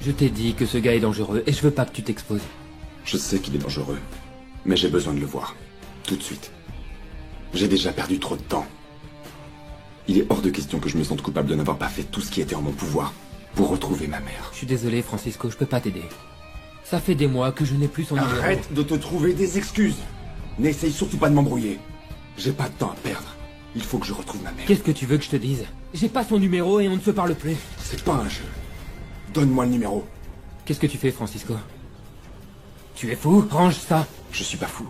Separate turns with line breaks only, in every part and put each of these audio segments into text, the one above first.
Je t'ai dit que ce gars est dangereux et je veux pas que tu t'exposes.
Je sais qu'il est dangereux, mais j'ai besoin de le voir. Tout de suite. J'ai déjà perdu trop de temps. Il est hors de question que je me sente coupable de n'avoir pas fait tout ce qui était en mon pouvoir pour retrouver ma mère.
Je suis désolé, Francisco, je peux pas t'aider. Ça fait des mois que je n'ai plus son numéro.
Arrête de te trouver des excuses. N'essaye surtout pas de m'embrouiller. J'ai pas de temps à perdre. Il faut que je retrouve ma mère.
Qu'est-ce que tu veux que je te dise? J'ai pas son numéro et on ne se parle plus.
C'est pas un jeu. Donne-moi le numéro.
Qu'est-ce que tu fais, Francisco? Tu es fou? Range ça.
Je suis pas fou.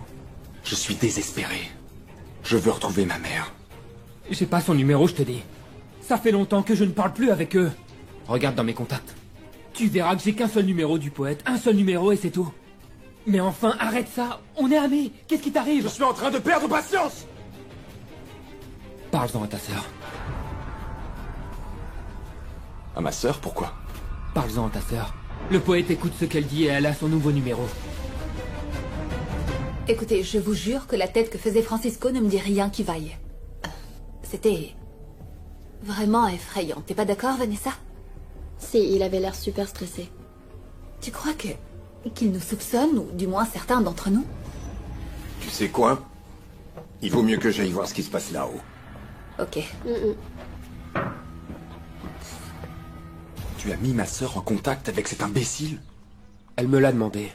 Je suis désespéré. Je veux retrouver ma mère.
J'ai pas son numéro, je te dis. Ça fait longtemps que je ne parle plus avec eux. Regarde dans mes contacts. Tu verras que j'ai qu'un seul numéro du poète. Un seul numéro et c'est tout. Mais enfin, arrête ça. On est amis. Qu'est-ce qui t'arrive?
Je suis en train de perdre patience.
Parle-en à ta sœur.
À ma sœur, pourquoi?
Parle-en à ta sœur. Le poète écoute ce qu'elle dit et elle a son nouveau numéro.
Écoutez, je vous jure que la tête que faisait Francisco ne me dit rien qui vaille. C'était vraiment effrayant. T'es pas d'accord, Vanessa?
Si, il avait l'air super stressé.
Tu crois qu'il nous soupçonne, ou du moins certains d'entre nous?
Tu sais quoi? Il vaut mieux que j'aille voir ce qui se passe là-haut.
Ok.
Tu as mis ma sœur en contact avec cet imbécile?
Elle me l'a demandé.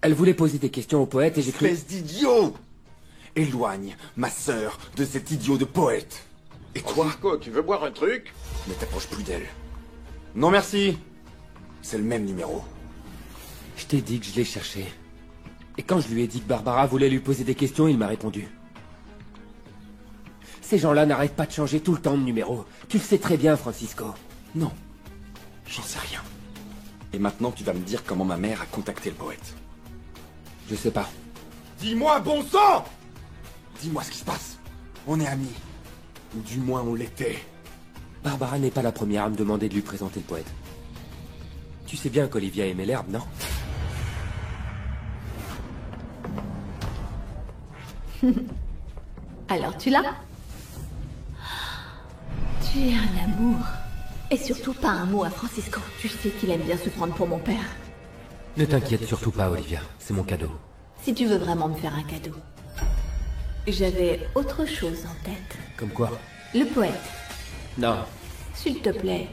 Elle voulait poser des questions au poète et j'ai cru...
Espèce d'idiot! Éloigne ma sœur de cet idiot de poète. Et toi?
Francisco, tu veux boire un truc?
Ne t'approche plus d'elle. Non merci. C'est le même numéro.
Je t'ai dit que je l'ai cherché. Et quand je lui ai dit que Barbara voulait lui poser des questions, il m'a répondu. Ces gens-là n'arrêtent pas de changer tout le temps de numéro. Tu le sais très bien, Francisco.
Non. J'en sais rien. Et maintenant tu vas me dire comment ma mère a contacté le poète.
Je sais pas.
Dis-moi, bon sang! Dis-moi ce qui se passe. On est amis. Ou du moins on l'était.
Barbara n'est pas la première à me demander de lui présenter le poète. Tu sais bien qu'Olivia aimait l'herbe, non?
Alors tu l'as? Tu es un amour. Et surtout pas un mot à Francisco. Tu sais qu'il aime bien se prendre pour mon père.
Ne t'inquiète surtout pas, Olivia. C'est mon cadeau.
Si tu veux vraiment me faire un cadeau. J'avais autre chose en tête.
Comme quoi?
Le poète.
Non.
S'il te plaît,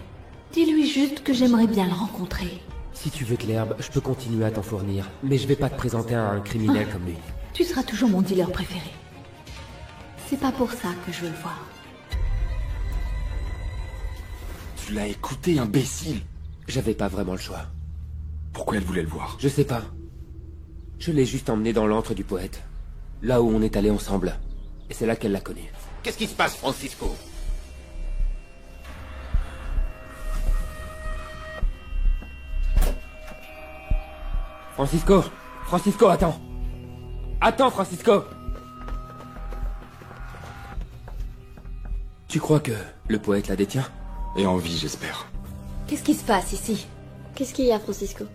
dis-lui juste que j'aimerais bien le rencontrer.
Si tu veux de l'herbe, je peux continuer à t'en fournir. Mais je vais pas te présenter à un criminel comme lui.
Tu seras toujours mon dealer préféré. C'est pas pour ça que je veux le voir.
Tu l'as écouté, imbécile.
J'avais pas vraiment le choix.
Pourquoi elle voulait le voir?
Je sais pas. Je l'ai juste emmené dans l'antre du poète. Là où on est allés ensemble. Et c'est là qu'elle l'a connu.
Qu'est-ce qui se passe, Francisco?
Francisco! Francisco, attends! Attends, Francisco! Tu crois que le poète la détient?
Et en vie, j'espère.
Qu'est-ce qui se passe ici?
Qu'est-ce qu'il y a, Francisco?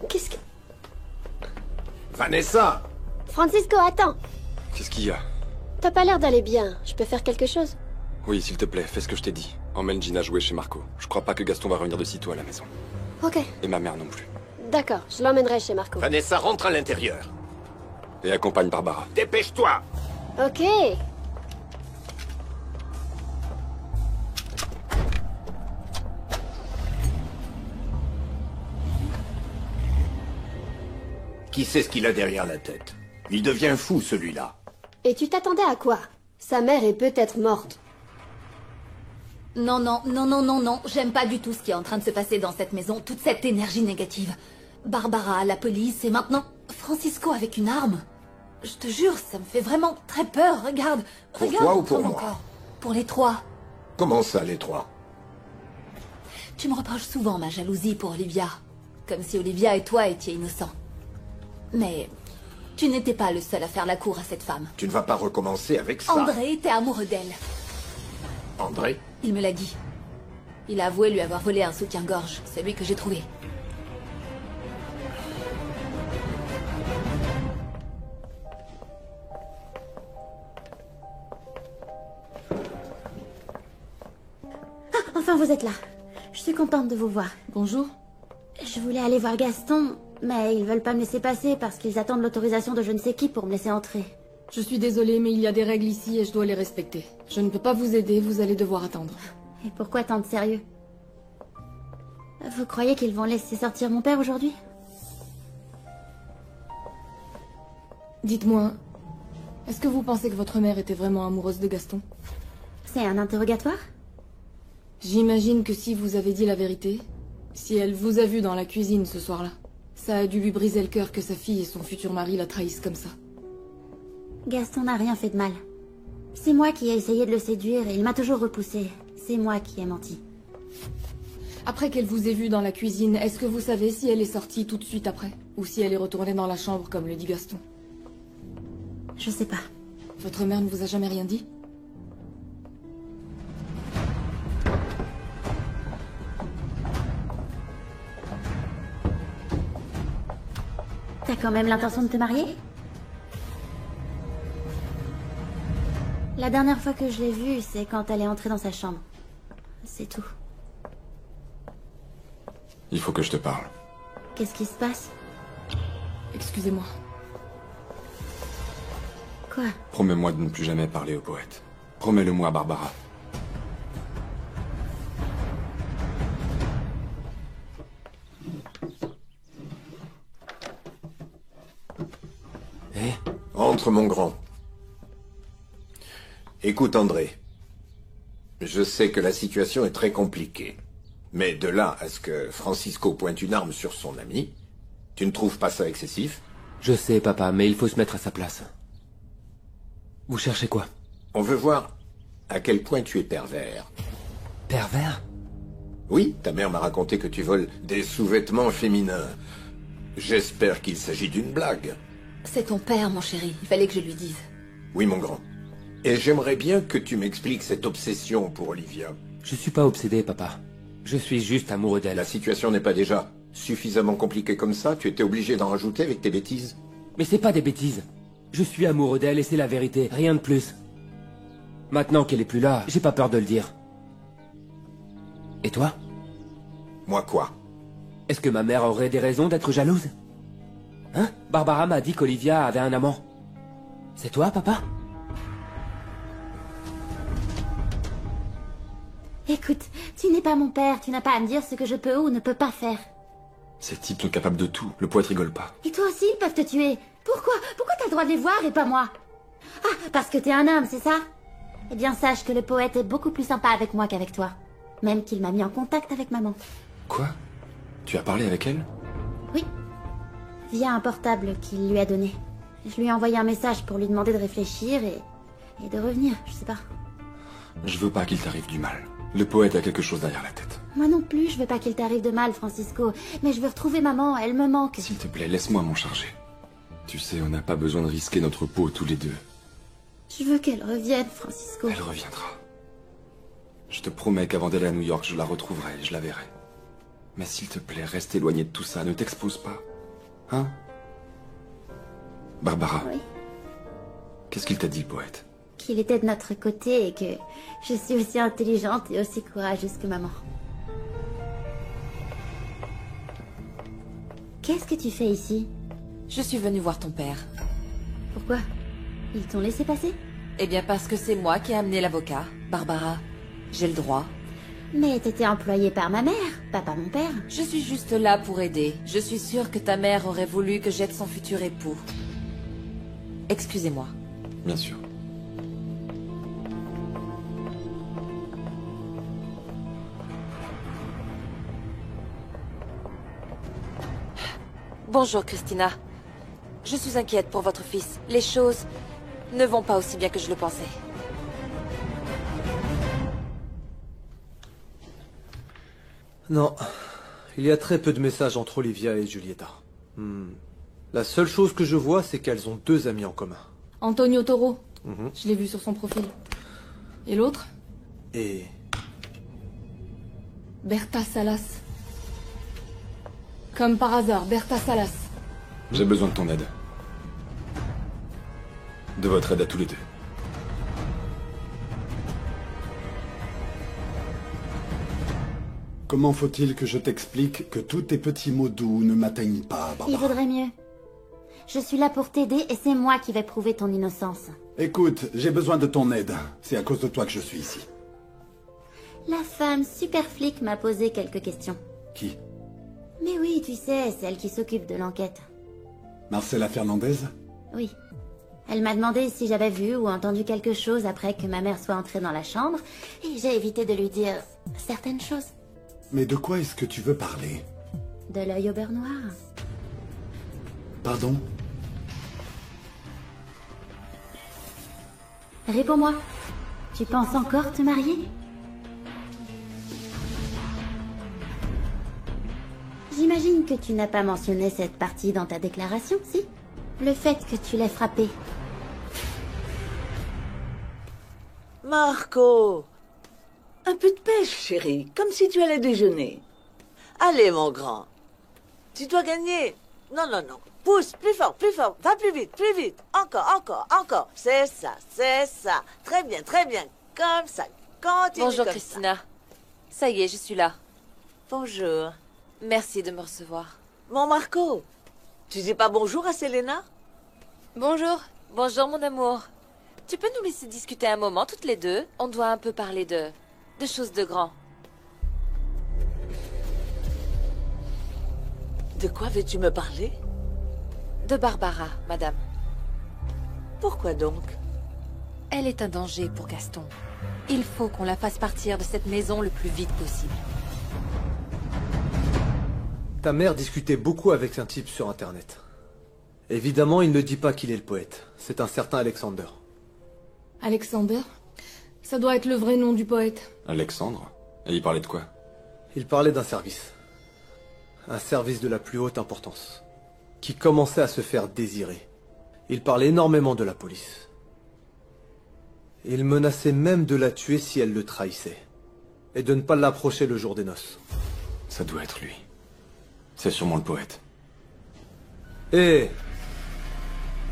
Qu'est-ce que...
Vanessa!
Francisco, attends!
Qu'est-ce qu'il y a?
T'as pas l'air d'aller bien. Je peux faire quelque chose?
Oui, s'il te plaît, fais ce que je t'ai dit. Emmène Gina jouer chez Marco. Je crois pas que Gaston va revenir de sitôt à la maison.
Ok,
Et ma mère non plus.
d'accord. Je l'emmènerai chez Marco.
Vanessa, rentre à l'intérieur.
Et accompagne Barbara.
Dépêche-toi!
Ok.
Qui sait ce qu'il a derrière la tête? Il devient fou, celui-là.
Et tu t'attendais à quoi? Sa mère est peut-être morte.
Non, non, non, non, non, non. J'aime pas du tout ce qui est en train de se passer dans cette maison. Toute cette énergie négative. Barbara, la police, et maintenant Francisco avec une arme. Je te jure, ça me fait vraiment très peur. Regarde.
Pour
Regarde
toi ou pour
encore.
moi?
Pour les trois.
Comment ça, les trois?
Tu me reproches souvent ma jalousie pour Olivia. Comme si Olivia et toi étiez innocents. Mais tu n'étais pas le seul à faire la cour à cette femme.
Tu ne vas pas recommencer avec ça.
André était amoureux d'elle.
André?
Il me l'a dit. Il a avoué lui avoir volé un soutien-gorge, celui que j'ai trouvé.
Ah, enfin vous êtes là.
Je suis contente de vous voir.
Bonjour.
Je voulais aller voir Gaston, mais ils veulent pas me laisser passer parce qu'ils attendent l'autorisation de je ne sais qui pour me laisser entrer.
Je suis désolée, mais il y a des règles ici et je dois les respecter. Je ne peux pas vous aider, vous allez devoir attendre.
Et pourquoi tant de sérieux? Vous croyez qu'ils vont laisser sortir mon père aujourd'hui?
Dites-moi, est-ce que vous pensez que votre mère était vraiment amoureuse de Gaston?
C'est un interrogatoire?
J'imagine que si vous avez dit la vérité, si elle vous a vu dans la cuisine ce soir-là, ça a dû lui briser le cœur que sa fille et son futur mari la trahissent comme ça.
Gaston n'a rien fait de mal. C'est moi qui ai essayé de le séduire et il m'a toujours repoussé. C'est moi qui ai menti.
Après qu'elle vous ait vu dans la cuisine, est-ce que vous savez si elle est sortie tout de suite après? Ou si elle est retournée dans la chambre comme le dit Gaston?
Je sais pas.
Votre mère ne vous a jamais rien dit?
T'as quand même l'intention de te marier? La dernière fois que je l'ai vue, c'est quand elle est entrée dans sa chambre. C'est tout.
Il faut que je te parle.
Qu'est-ce qui se passe?
Excusez-moi.
Quoi?
Promets-moi de ne plus jamais parler au poète. Promets-le-moi, Barbara.
Eh?
Entre, mon grand. Écoute, André. Je sais que la situation est très compliquée. Mais de là à ce que Francisco pointe une arme sur son ami, tu ne trouves pas ça excessif?
Je sais, papa, mais il faut se mettre à sa place. Vous cherchez quoi?
On veut voir à quel point tu es pervers.
Pervers?
Oui, ta mère m'a raconté que tu voles des sous-vêtements féminins. J'espère qu'il s'agit d'une blague.
C'est ton père, mon chéri. Il fallait que je lui dise.
Oui, mon grand. Et j'aimerais bien que tu m'expliques cette obsession pour Olivia.
Je suis pas obsédé, papa. Je suis juste amoureux d'elle.
La situation n'est pas déjà suffisamment compliquée comme ça? Tu étais obligé d'en rajouter avec tes bêtises?
Mais c'est pas des bêtises. Je suis amoureux d'elle et c'est la vérité, rien de plus. Maintenant qu'elle est plus là, j'ai pas peur de le dire. Et toi?
Moi quoi?
Est-ce que ma mère aurait des raisons d'être jalouse? Hein? Barbara m'a dit qu'Olivia avait un amant. C'est toi, papa?
Écoute, tu n'es pas mon père, tu n'as pas à me dire ce que je peux ou ne peux pas faire.
Ces types sont capables de tout. Le poète rigole pas.
Et toi aussi, ils peuvent te tuer. Pourquoi t'as le droit de les voir et pas moi? Ah, parce que t'es un homme, c'est ça? Eh bien, sache que le poète est beaucoup plus sympa avec moi qu'avec toi. Même qu'il m'a mis en contact avec maman.
Quoi? Tu as parlé avec elle?
Oui. Via un portable qu'il lui a donné. Je lui ai envoyé un message pour lui demander de réfléchir et de revenir, je sais pas.
Je veux pas qu'il t'arrive du mal. Le poète a quelque chose derrière la tête.
Moi non plus, je veux pas qu'il t'arrive de mal, Francisco. Mais je veux retrouver maman, elle me manque.
S'il te plaît, laisse-moi m'en charger. Tu sais, on n'a pas besoin de risquer notre peau tous les deux.
Je veux qu'elle revienne, Francisco.
Elle reviendra. Je te promets qu'avant d'aller à New York, je la retrouverai et je la verrai. Mais s'il te plaît, reste éloigné de tout ça, ne t'expose pas. Hein? Barbara.
Oui.
Qu'est-ce qu'il t'a dit, le poète?
Qu'il était de notre côté et que je suis aussi intelligente et aussi courageuse que maman. Qu'est-ce que tu fais ici?
Je suis venue voir ton père.
Pourquoi? Ils t'ont laissé passer?
Eh bien parce que c'est moi qui ai amené l'avocat, Barbara. J'ai le droit.
Mais t'étais employée par ma mère, pas par mon père.
Je suis juste là pour aider. Je suis sûre que ta mère aurait voulu que j'aide son futur époux. Excusez-moi.
Bien sûr.
Bonjour, Christina. Je suis inquiète pour votre fils. Les choses ne vont pas aussi bien que je le pensais.
Non. Il y a très peu de messages entre Olivia et Giulietta. La seule chose que je vois, c'est qu'elles ont deux amis en commun.
Antonio Toro. Je l'ai vu sur son profil. Et l'autre?
Et...
Berta Salas. Comme par hasard, Berta Salas.
J'ai besoin de ton aide. De votre aide à tous les deux.
Comment faut-il que je t'explique que tous tes petits mots doux ne m'atteignent pas,
Il
Barbara?
vaudrait mieux. Je suis là pour t'aider et c'est moi qui vais prouver ton innocence.
Écoute, j'ai besoin de ton aide. C'est à cause de toi que je suis ici.
La femme super flic m'a posé quelques questions.
Qui?
Mais oui, tu sais, celle qui s'occupe de l'enquête.
Marcela Fernandez?
Oui. Elle m'a demandé si j'avais vu ou entendu quelque chose après que ma mère soit entrée dans la chambre, et j'ai évité de lui dire certaines choses.
Mais de quoi est-ce que tu veux parler?
De l'œil au beurre noir.
Pardon?
Réponds-moi. Tu penses encore te marier? J'imagine que tu n'as pas mentionné cette partie dans ta déclaration, si? Le fait que tu l'aies frappé.
Marco! Un peu de pêche, chérie, comme si tu allais déjeuner. Allez, mon grand. Tu dois gagner. Non, non, non. Pousse, plus fort, plus fort. Va plus vite, plus vite. Encore, encore, encore. C'est ça, c'est ça. Très bien, comme ça. Continue.
Bonjour,
comme
Christina. Ça y est, je suis là.
Bonjour.
Merci de me recevoir.
Mon Marco, tu dis pas bonjour à Selena?
Bonjour. Bonjour, mon amour. Tu peux nous laisser discuter un moment, toutes les deux? On doit un peu parler de choses de grand.
De quoi veux-tu me parler?
De Barbara, madame.
Pourquoi donc?
Elle est un danger pour Gaston. Il faut qu'on la fasse partir de cette maison le plus vite possible.
Ta mère discutait beaucoup avec un type sur Internet. Évidemment, il ne dit pas qu'il est le poète. C'est un certain Alexander.
Alexander? Ça doit être le vrai nom du poète.
Alexandre? Et il parlait de quoi?
Il parlait d'un service. Un service de la plus haute importance. Qui commençait à se faire désirer. Il parlait énormément de la police. Il menaçait même de la tuer si elle le trahissait. Et de ne pas l'approcher le jour des noces.
Ça doit être lui. C'est sûrement le poète.
Et...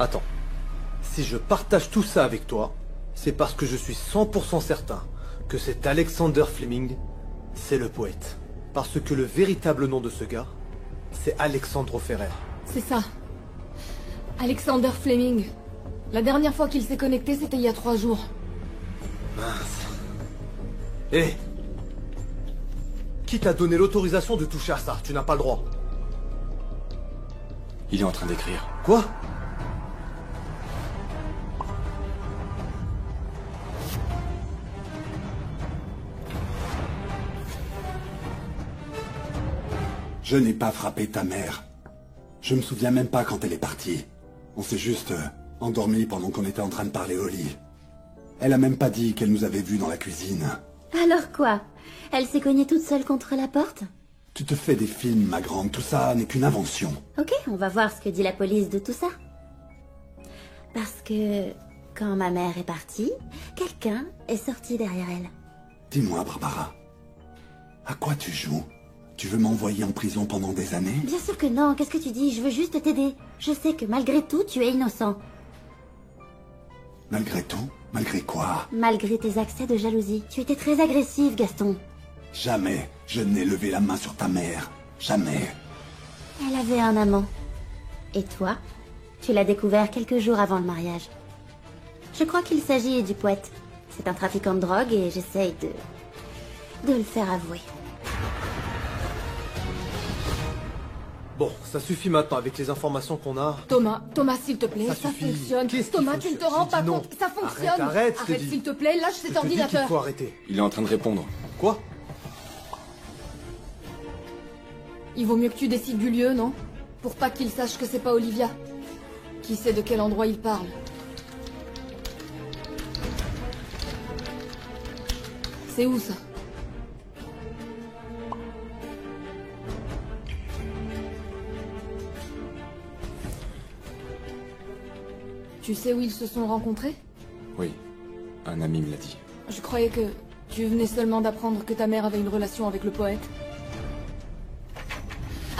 Attends. Si je partage tout ça avec toi, c'est parce que je suis 100% certain que cet Alexander Fleming, c'est le poète. Parce que le véritable nom de ce gars, c'est Alexandro Ferrer.
C'est ça. Alexander Fleming. La dernière fois qu'il s'est connecté, c'était il y a 3 jours.
Mince. Hé! Qui t'a donné l'autorisation de toucher à ça? Tu n'as pas le droit.
Il est en train d'écrire.
Quoi?
Je n'ai pas frappé ta mère. Je me souviens même pas quand elle est partie. On s'est juste endormi pendant qu'on était en train de parler au lit. Elle a même pas dit qu'elle nous avait vus dans la cuisine.
Alors quoi? Elle s'est cognée toute seule contre la porte?
Tu te fais des films, ma grande. Tout ça n'est qu'une invention.
Ok, on va voir ce que dit la police de tout ça. Parce que quand ma mère est partie, quelqu'un est sorti derrière elle.
Dis-moi, Barbara. À quoi tu joues? Tu veux m'envoyer en prison pendant des années?
Bien sûr que non, qu'est-ce que tu dis? Je veux juste t'aider. Je sais que malgré tout, tu es innocent.
Malgré tout? Malgré quoi?
Malgré tes accès de jalousie. Tu étais très agressif, Gaston.
Jamais je n'ai levé la main sur ta mère. Jamais.
Elle avait un amant. Et toi? Tu l'as découvert quelques jours avant le mariage. Je crois qu'il s'agit du poète. C'est un trafiquant de drogue et j'essaye de le faire avouer.
Bon, ça suffit maintenant avec les informations qu'on a.
Thomas, s'il te plaît, ça fonctionne. Thomas, tu ne te rends pas compte, ça fonctionne.
Arrête,
s'il te plaît, lâche cet ordinateur.
Il faut arrêter.
Il est en train de répondre.
Quoi?
Il vaut mieux que tu décides du lieu, non? Pour pas qu'il sache que c'est pas Olivia. Qui sait de quel endroit il parle? C'est où ça? Tu sais où ils se sont rencontrés?
Oui, un ami me l'a dit.
Je croyais que tu venais seulement d'apprendre que ta mère avait une relation avec le poète.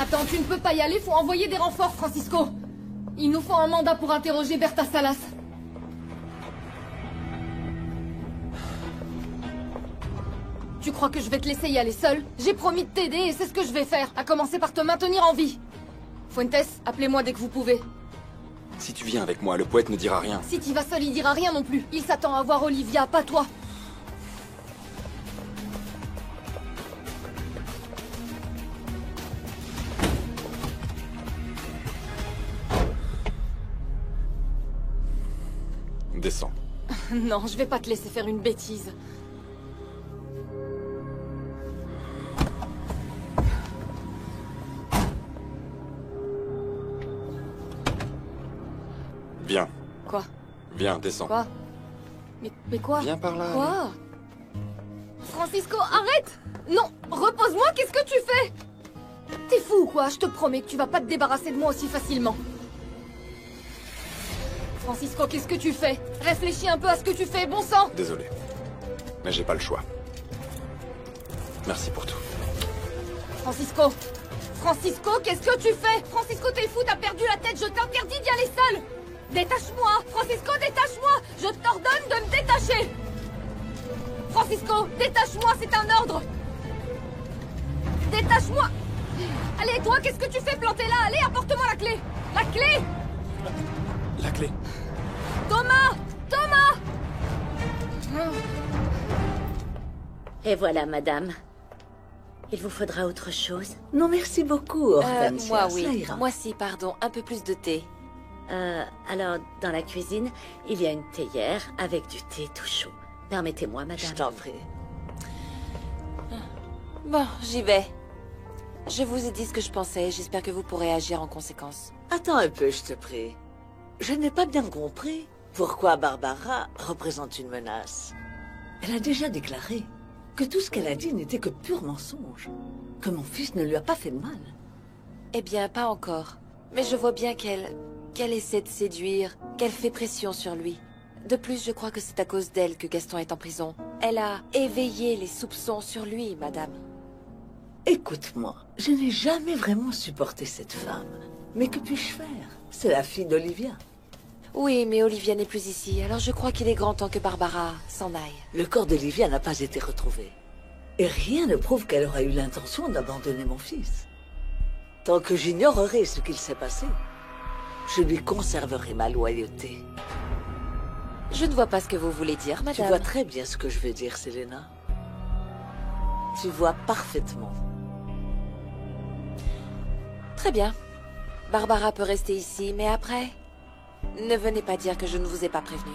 Attends, tu ne peux pas y aller, faut envoyer des renforts, Francisco. Il nous faut un mandat pour interroger Berta Salas. Tu crois que je vais te laisser y aller seule? J'ai promis de t'aider et c'est ce que je vais faire, à commencer par te maintenir en vie. Fuentes, appelez-moi dès que vous pouvez.
Si tu viens avec moi, le poète ne dira rien.
Si t'y vas seul, il dira rien non plus. Il s'attend à voir Olivia, pas toi.
Descends.
Non, je vais pas te laisser faire une bêtise.
Viens.
Quoi?
Viens, descends.
Quoi? Mais quoi?
Viens par là.
Quoi? Francisco, arrête! Non, repose-moi, qu'est-ce que tu fais? T'es fou ou quoi? Je te promets que tu vas pas te débarrasser de moi aussi facilement. Francisco, qu'est-ce que tu fais? Réfléchis un peu à ce que tu fais, bon sang!
Désolé. Mais j'ai pas le choix. Merci pour tout.
Francisco! Francisco, qu'est-ce que tu fais? Francisco, t'es fou, t'as perdu la tête, je t'interdis d'y aller seul! Détache-moi! Francisco, détache-moi! Je t'ordonne de me détacher! Francisco, détache-moi, c'est un ordre! Détache-moi! Allez, toi, qu'est-ce que tu fais planté là? Allez, apporte-moi la clé! La clé!
La clé.
Thomas! Thomas!
Et voilà, madame. Il vous faudra autre chose?
Non, merci beaucoup, Hortensia.
Moi,
Ça
oui.
ira.
Moi, si, pardon. Un peu plus de thé.
Alors, dans la cuisine, il y a une théière avec du thé tout chaud. Permettez-moi, madame.
Je t'en prie.
Bon, j'y vais. Je vous ai dit ce que je pensais. J'espère que vous pourrez agir en conséquence.
Attends un peu, je te prie. Je n'ai pas bien compris pourquoi Barbara représente une menace. Elle a déjà déclaré que tout ce qu'elle a dit n'était que pur mensonge. Que mon fils ne lui a pas fait de mal.
Eh bien, pas encore. Mais je vois bien qu'elle essaie de séduire, qu'elle fait pression sur lui. De plus, je crois que c'est à cause d'elle que Gaston est en prison. Elle a éveillé les soupçons sur lui, madame.
Écoute-moi, je n'ai jamais vraiment supporté cette femme. Mais que puis-je faire? C'est la fille d'Olivia.
Oui, mais Olivia n'est plus ici, alors je crois qu'il est grand temps que Barbara s'en aille.
Le corps d'Olivia n'a pas été retrouvé. Et rien ne prouve qu'elle aura eu l'intention d'abandonner mon fils. Tant que j'ignorerai ce qu'il s'est passé, je lui conserverai ma loyauté.
Je ne vois pas ce que vous voulez dire, madame.
Tu vois très bien ce que je veux dire, Selena. Tu vois parfaitement.
Très bien. Barbara peut rester ici, mais après, ne venez pas dire que je ne vous ai pas prévenu.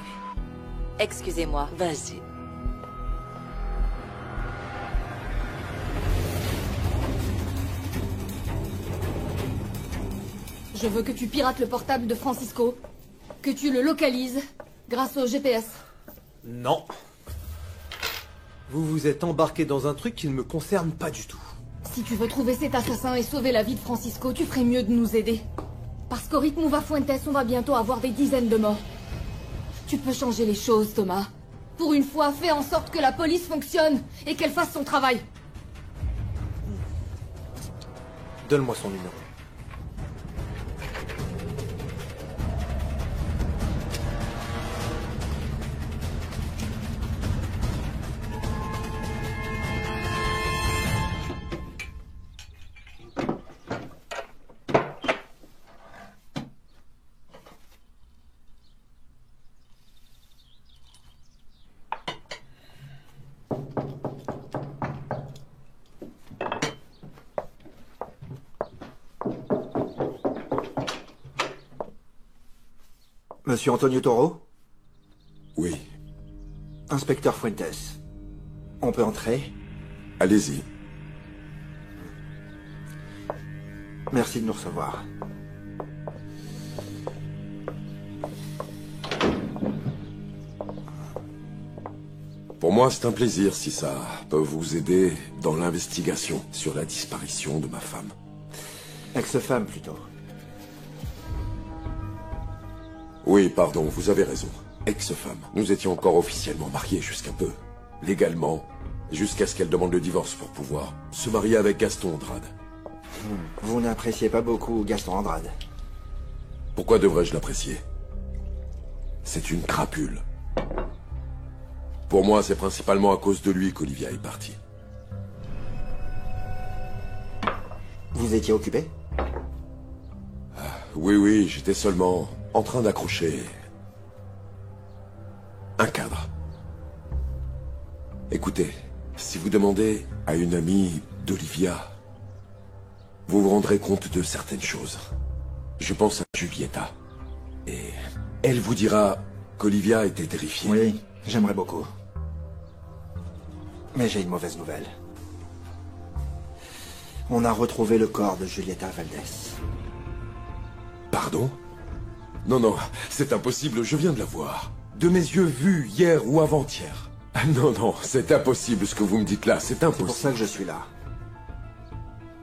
Excusez-moi.
Vas-y.
Je veux que tu pirates le portable de Francisco, que tu le localises grâce au GPS.
Non. Vous vous êtes embarqué dans un truc qui ne me concerne pas du tout.
Si tu veux trouver cet assassin et sauver la vie de Francisco, tu ferais mieux de nous aider. Parce qu'au rythme où va Fuentes, on va bientôt avoir des dizaines de morts. Tu peux changer les choses, Thomas. Pour une fois, fais en sorte que la police fonctionne et qu'elle fasse son travail.
Donne-moi son numéro.
Monsieur Antonio Toro?
Oui.
Inspecteur Fuentes. On peut entrer?
Allez-y.
Merci de nous recevoir.
Pour moi, c'est un plaisir si ça peut vous aider dans l'investigation sur la disparition de ma femme.
Ex-femme, plutôt.
Oui, pardon, vous avez raison. Ex-femme. Nous étions encore officiellement mariés jusqu'un peu. Légalement. Jusqu'à ce qu'elle demande le divorce pour pouvoir se marier avec Gaston Andrade.
Vous n'appréciez pas beaucoup Gaston Andrade.
Pourquoi devrais-je l'apprécier? C'est une crapule. Pour moi, c'est principalement à cause de lui qu'Olivia est partie.
Vous étiez occupé?
Oui, j'étais seulement en train d'accrocher un cadre. Écoutez, si vous demandez à une amie d'Olivia, vous vous rendrez compte de certaines choses. Je pense à Julieta. Et elle vous dira qu'Olivia était terrifiée.
Oui, j'aimerais beaucoup. Mais j'ai une mauvaise nouvelle. On a retrouvé le corps de Julieta Valdez.
Pardon? Non, c'est impossible, je viens de la voir. De mes yeux vus hier ou avant-hier. Non, c'est impossible ce que vous me dites là, c'est impossible.
C'est pour ça que je suis là.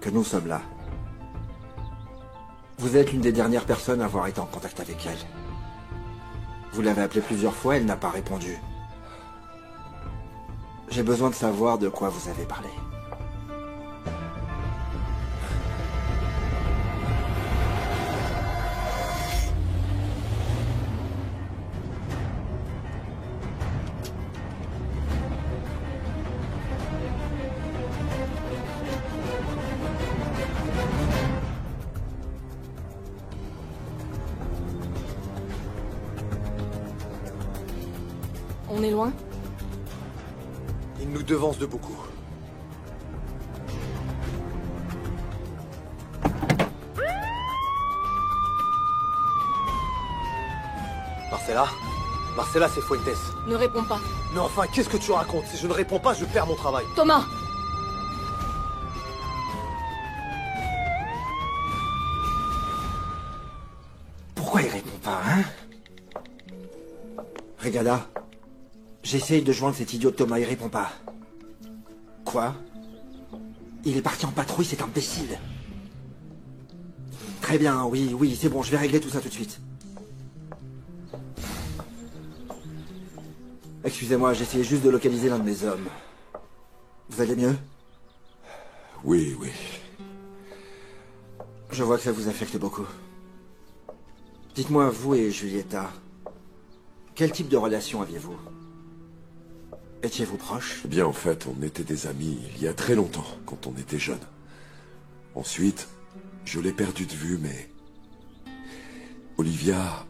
Que nous sommes là. Vous êtes l'une des dernières personnes à avoir été en contact avec elle. Vous l'avez appelée plusieurs fois, elle n'a pas répondu. J'ai besoin de savoir de quoi vous avez parlé.
On est loin?
Il nous devance de beaucoup. Marcella? Marcella, c'est Fuentes.
Ne réponds pas.
Mais enfin, qu'est-ce que tu racontes? Si je ne réponds pas, je perds mon travail.
Thomas!
Pourquoi il répond pas, hein? Regada, j'essaye de joindre cet idiot de Thomas, il répond pas. Quoi? Il est parti en patrouille, cet imbécile. Très bien, oui, c'est bon, je vais régler tout ça tout de suite. Excusez-moi, j'essayais juste de localiser l'un de mes hommes. Vous allez mieux?
Oui.
Je vois que ça vous affecte beaucoup. Dites-moi, vous et Julieta, quel type de relation aviez-vous? Étiez-vous proches?
Eh bien, en fait, on était des amis il y a très longtemps, quand on était jeunes. Ensuite, je l'ai perdu de vue, mais... Olivia...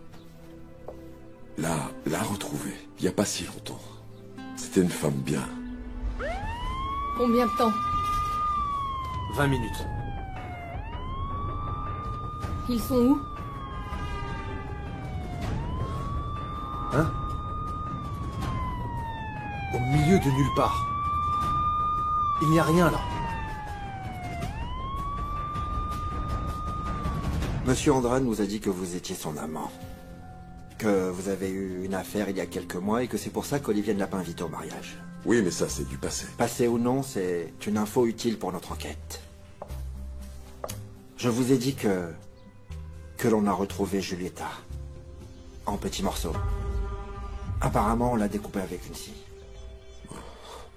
l'a retrouvée, il n'y a pas si longtemps. C'était une femme bien.
Combien de temps?
20 minutes.
Ils sont où?
Hein? Au milieu de nulle part. Il n'y a rien là.
Monsieur Andrade nous a dit que vous étiez son amant. Que vous avez eu une affaire il y a quelques mois et que c'est pour ça qu'Olivier ne l'a pas invité au mariage.
Oui, mais ça, c'est du passé.
Passé ou non, c'est une info utile pour notre enquête. Je vous ai dit que l'on a retrouvé Julieta. En petits morceaux. Apparemment, on l'a découpée avec une scie.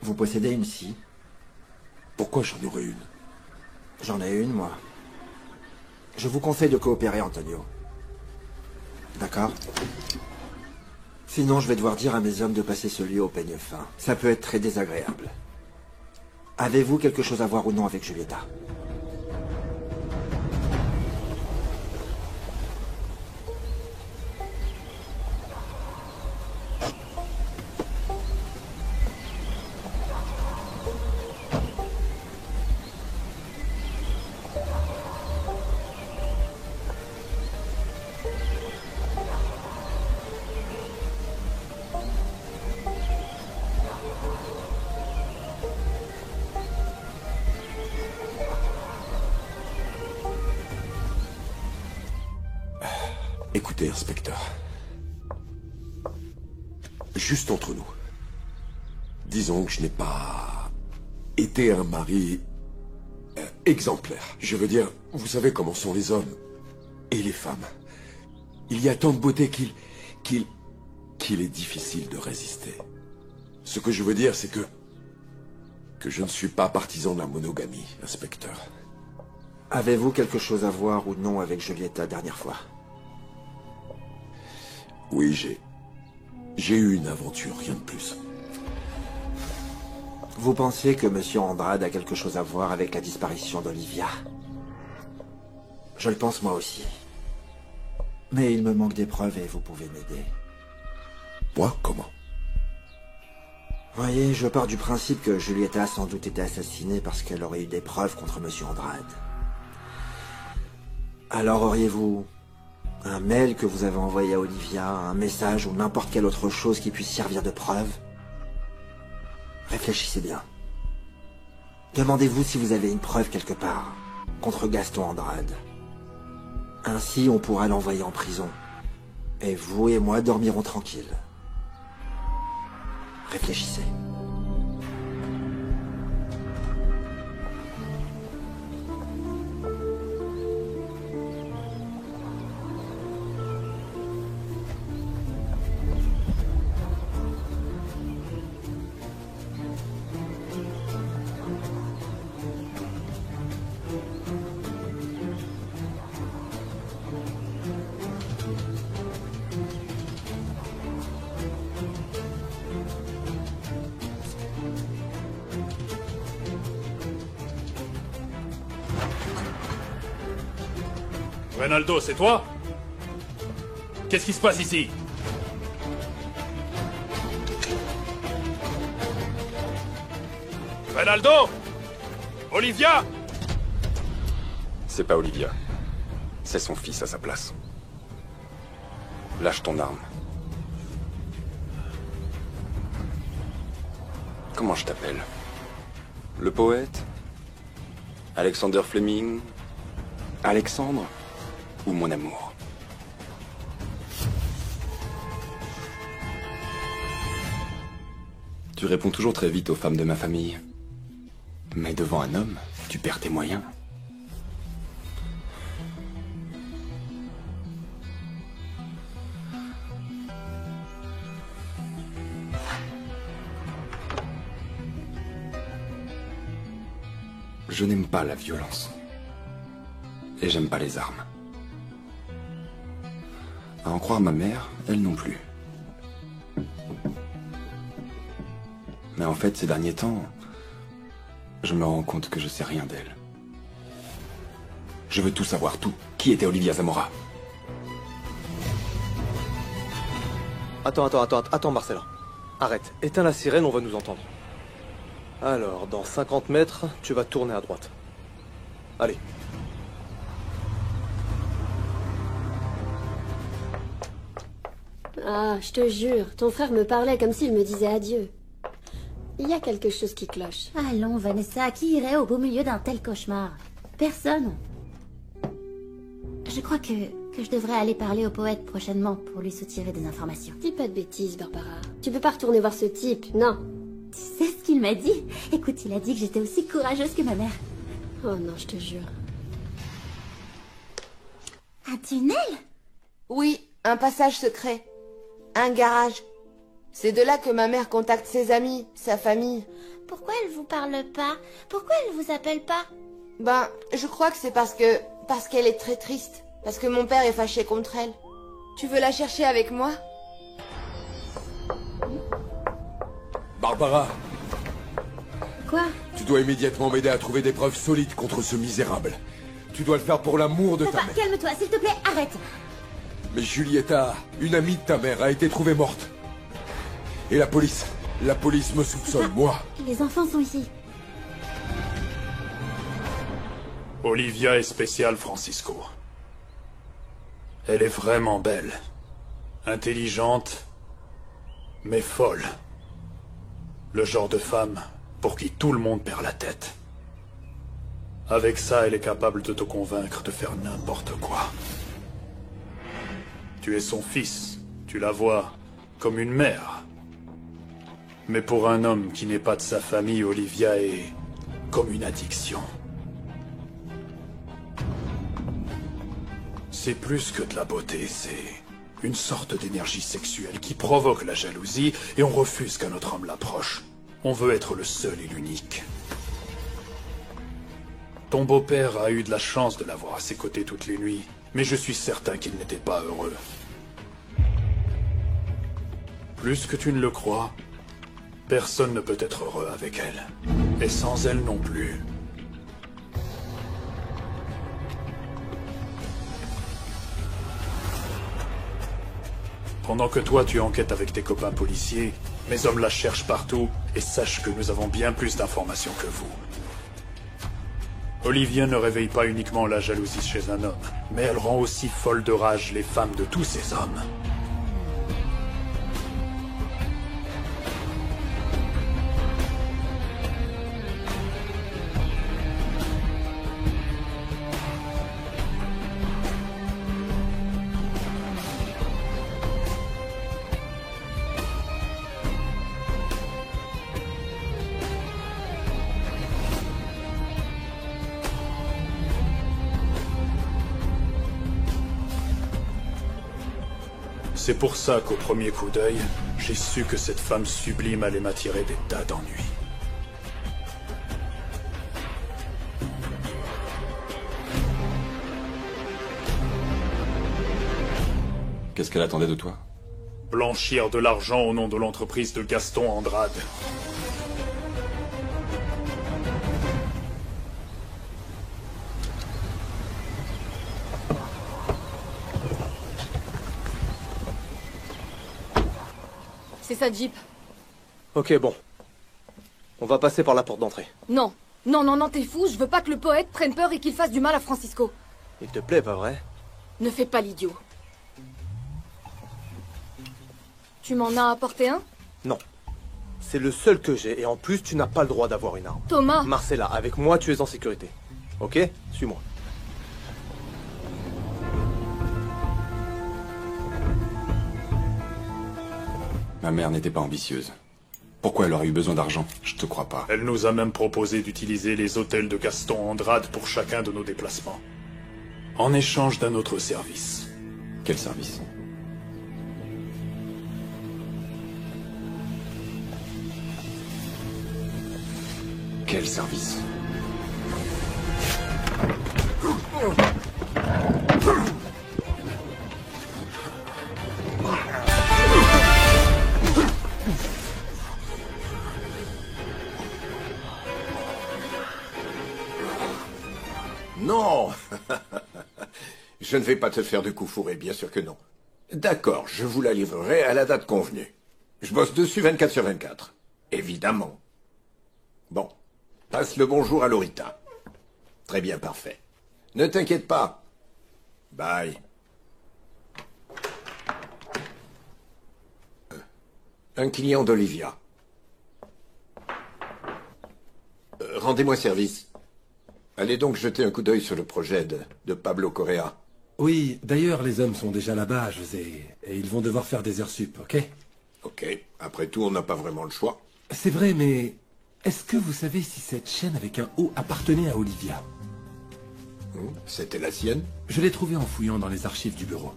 Vous possédez une scie?
Pourquoi j'en aurais une?
J'en ai une, moi. Je vous conseille de coopérer, Antonio. D'accord? Sinon, je vais devoir dire à mes hommes de passer ce lieu au peigne fin. Ça peut être très désagréable. Avez-vous quelque chose à voir ou non avec Julieta?
Écoutez, inspecteur. Juste entre nous. Disons que je n'ai pas été un mari exemplaire. Je veux dire, vous savez comment sont les hommes et les femmes. Il y a tant de beauté qu'il est difficile de résister. Ce que je veux dire, c'est que je ne suis pas partisan de la monogamie, inspecteur.
Avez-vous quelque chose à voir ou non avec Julieta dernière fois?
Oui, j'ai eu une aventure, rien de plus.
Vous pensez que Monsieur Andrade a quelque chose à voir avec la disparition d'Olivia? Je le pense moi aussi. Mais il me manque des preuves et vous pouvez m'aider.
Moi, comment?
Voyez, je pars du principe que Julieta a sans doute été assassinée parce qu'elle aurait eu des preuves contre Monsieur Andrade. Alors auriez-vous un mail que vous avez envoyé à Olivia, un message ou n'importe quelle autre chose qui puisse servir de preuve? Réfléchissez bien. Demandez-vous si vous avez une preuve quelque part contre Gaston Andrade. Ainsi, on pourra l'envoyer en prison. Et vous et moi dormirons tranquilles. Réfléchissez.
Reynaldo, c'est toi? Qu'est-ce qui se passe ici? Reynaldo? Olivia?
C'est pas Olivia. C'est son fils à sa place. Lâche ton arme. Comment je t'appelle? Le poète? Alexander Fleming? Alexandre? Ou mon amour? Tu réponds toujours très vite aux femmes de ma famille. Mais devant un homme, tu perds tes moyens. Je n'aime pas la violence. Et j'aime pas les armes. À en croire ma mère, elle non plus. Mais en fait, ces derniers temps, je me rends compte que je sais rien d'elle. Je veux tout savoir, tout. Qui était Olivia Zamora?
Attends, Marcella. Arrête, éteins la sirène, on va nous entendre. Alors, dans 50 mètres, tu vas tourner à droite. Allez.
Ah, je te jure, ton frère me parlait comme s'il me disait adieu. Il y a quelque chose qui cloche.
Allons, Vanessa, qui irait au beau milieu d'un tel cauchemar? Personne. Je crois que je devrais aller parler au poète prochainement pour lui soutirer des informations.
Dis pas de bêtises, Barbara. Tu peux pas retourner voir ce type, non.
Tu sais ce qu'il m'a dit? Écoute, il a dit que j'étais aussi courageuse que ma mère.
Oh non, je te jure.
Un tunnel?
Oui, un passage secret. Un garage. C'est de là que ma mère contacte ses amis, sa famille.
Pourquoi elle vous parle pas? Pourquoi elle vous appelle pas?
Ben, je crois que c'est parce qu'elle est très triste. Parce que mon père est fâché contre elle. Tu veux la chercher avec moi?
Barbara,
Quoi?
tu dois immédiatement m'aider à trouver des preuves solides contre ce misérable. Tu dois le faire pour l'amour de ta
Papa,
mère.
calme-toi, s'il te plaît, arrête.
Mais Julieta, une amie de ta mère, a été trouvée morte. Et la police me soupçonne, moi.
Les enfants sont ici.
Olivia est spéciale, Francisco. Elle est vraiment belle. Intelligente, mais folle. Le genre de femme pour qui tout le monde perd la tête. Avec ça, elle est capable de te convaincre de faire n'importe quoi. Tu es son fils, tu la vois comme une mère. Mais pour un homme qui n'est pas de sa famille, Olivia est comme une addiction. C'est plus que de la beauté, c'est une sorte d'énergie sexuelle qui provoque la jalousie et on refuse qu'un autre homme l'approche. On veut être le seul et l'unique. Ton beau-père a eu de la chance de l'avoir à ses côtés toutes les nuits, mais je suis certain qu'il n'était pas heureux. Plus que tu ne le crois, personne ne peut être heureux avec elle. Et sans elle non plus. Pendant que toi tu enquêtes avec tes copains policiers, mes hommes la cherchent partout et sache que nous avons bien plus d'informations que vous. Olivia ne réveille pas uniquement la jalousie chez un homme, mais elle rend aussi folle de rage les femmes de tous ces hommes. C'est pour ça qu'au premier coup d'œil, j'ai su que cette femme sublime allait m'attirer des tas d'ennuis.
Qu'est-ce qu'elle attendait de toi?
Blanchir de l'argent au nom de l'entreprise de Gaston Andrade.
C'est sa Jeep.
Ok, bon. On va passer par la porte d'entrée.
Non. Non, non, non, t'es fou. Je veux pas que le poète prenne peur et qu'il fasse du mal à Francisco.
Il te plaît, pas vrai?
Ne fais pas l'idiot. Tu m'en as apporté un?
Non. C'est le seul que j'ai, et en plus, tu n'as pas le droit d'avoir une arme.
Thomas!
Marcella, avec moi, tu es en sécurité. Ok? Suis-moi.
Ma mère n'était pas ambitieuse. Pourquoi elle aurait eu besoin d'argent? Je te crois pas.
Elle nous a même proposé d'utiliser les hôtels de Gaston Andrade pour chacun de nos déplacements. En échange d'un autre service.
Quel service? Quel service?
Non. Je ne vais pas te faire de coups fourrés, bien sûr que non. D'accord, je vous la livrerai à la date convenue. Je bosse dessus 24 sur 24. Évidemment. Bon. Passe le bonjour à Lorita. Très bien, parfait. Ne t'inquiète pas. Bye. Un client d'Olivia. Rendez-moi service. Allez donc jeter un coup d'œil sur le projet de Pablo Correa.
Oui, d'ailleurs, les hommes sont déjà là-bas, José, et ils vont devoir faire des heures sup, ok?
Ok, après tout, on n'a pas vraiment le choix.
C'est vrai, mais est-ce que vous savez si cette chaîne avec un O appartenait à Olivia?
C'était la sienne?
Je l'ai trouvée en fouillant dans les archives du bureau.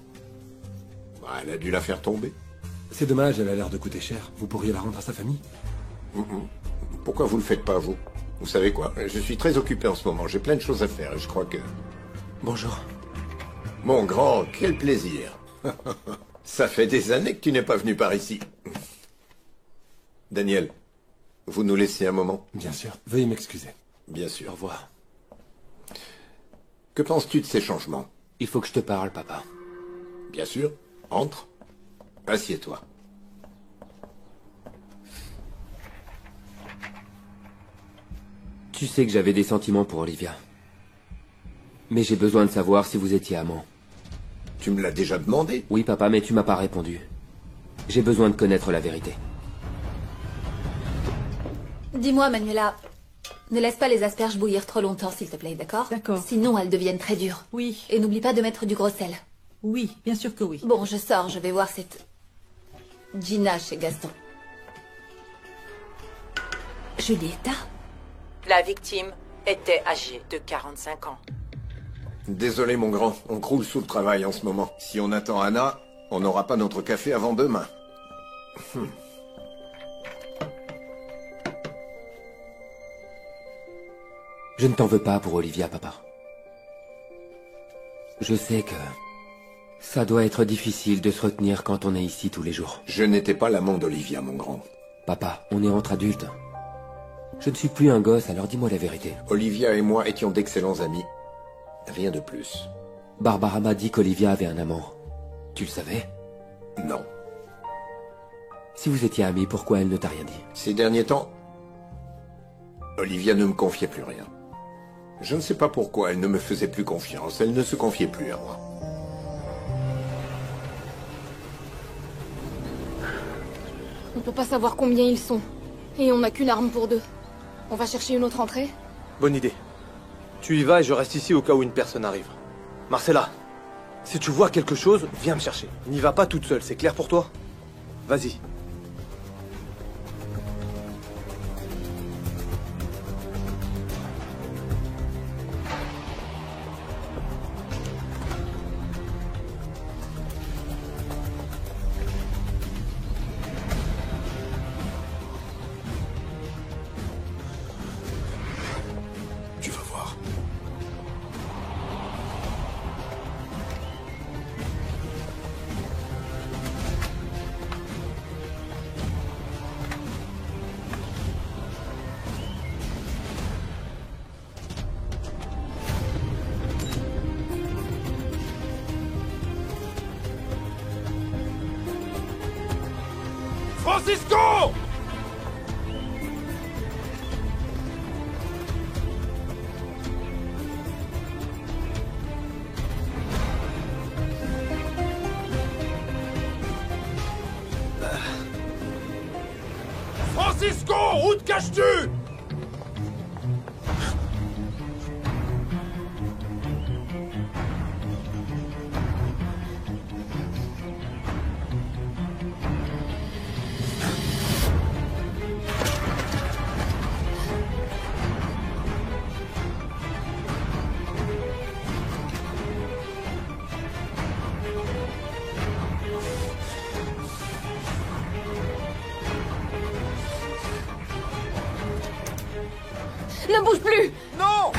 Elle a dû la faire tomber.
C'est dommage, elle a l'air de coûter cher. Vous pourriez la rendre à sa famille?
Pourquoi vous le faites pas, vous? Vous savez quoi? Je suis très occupé en ce moment, j'ai plein de choses à faire et je crois que...
Bonjour.
Mon grand, quel plaisir. Ça fait des années que tu n'es pas venu par ici. Daniel, vous nous laissez un moment?
Bien sûr, veuillez m'excuser.
Bien sûr.
Au revoir.
Que penses-tu de ces changements?
Il faut que je te parle, papa.
Bien sûr. Entre. Assieds-toi.
Tu sais que j'avais des sentiments pour Olivia. Mais j'ai besoin de savoir si vous étiez amants.
Tu me l'as déjà demandé?
Oui, papa, mais tu m'as pas répondu. J'ai besoin de connaître la vérité.
Dis-moi, Manuela, ne laisse pas les asperges bouillir trop longtemps, s'il te plaît, d'accord?
D'accord.
Sinon, elles deviennent très dures.
Oui.
Et n'oublie pas de mettre du gros sel.
Oui, bien sûr que oui.
Bon, je sors, je vais voir cette... Gina chez Gaston. Julieta?
La victime était âgée de 45 ans.
Désolé, mon grand, on croule sous le travail en ce moment. Si on attend Anna, on n'aura pas notre café avant demain.
Je ne t'en veux pas pour Olivia, papa. Je sais que... ça doit être difficile de se retenir quand on est ici tous les jours.
Je n'étais pas l'amant d'Olivia, mon grand.
Papa, on est entre adultes. Je ne suis plus un gosse, alors dis-moi la vérité.
Olivia et moi étions d'excellents amis. Rien de plus.
Barbara m'a dit qu'Olivia avait un amant. Tu le savais?
Non.
Si vous étiez amis, pourquoi elle ne t'a rien dit?
Ces derniers temps, Olivia ne me confiait plus rien. Je ne sais pas pourquoi, elle ne me faisait plus confiance, elle ne se confiait plus à moi.
On peut pas savoir combien ils sont. Et on n'a qu'une arme pour deux. On va chercher une autre entrée?
Bonne idée. Tu y vas et je reste ici au cas où une personne arrive. Marcella, si tu vois quelque chose, viens me chercher. N'y va pas toute seule, c'est clair pour toi? Vas-y.
Tu vas voir.
Francisco! Francisco, où te caches-tu?
Ne bouge plus!
Non!